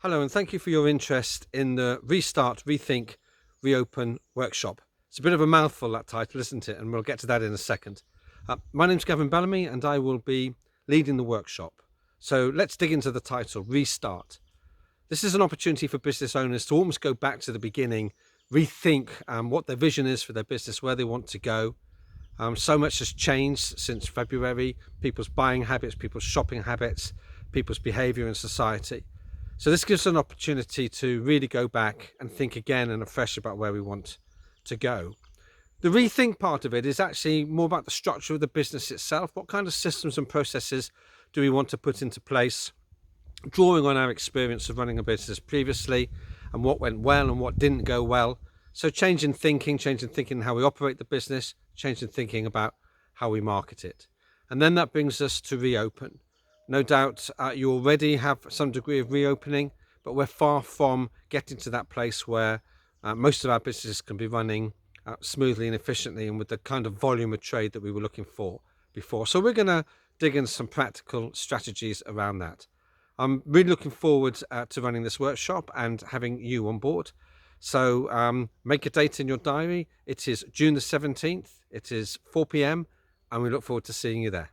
Hello, and thank you for your interest in the Restart, Rethink, Reopen workshop. It's a bit of a mouthful, that title, isn't it? And we'll get to that in a second. My name's Gavin Bellamy, and I will be leading the workshop. So let's dig into the title, Restart. This is an opportunity for business owners to almost go back to the beginning, rethink what their vision is for their business, where they want to go. So much has changed since February, people's buying habits, people's shopping habits, people's behavior in society. So this gives us an opportunity to really go back and think again and afresh about where we want to go. The rethink part of it is actually more about the structure of the business itself. What kind of systems and processes do we want to put into place, drawing on our experience of running a business previously and what went well and what didn't go well. So change in thinking how we operate the business, change in thinking about how we market it. And then that brings us to reopen. No doubt you already have some degree of reopening, but we're far from getting to that place where most of our businesses can be running smoothly and efficiently and with the kind of volume of trade that we were looking for before. So we're going to dig into some practical strategies around that. I'm really looking forward to running this workshop and having you on board. So make a date in your diary. It is June the 17th. It is 4 p.m. and we look forward to seeing you there.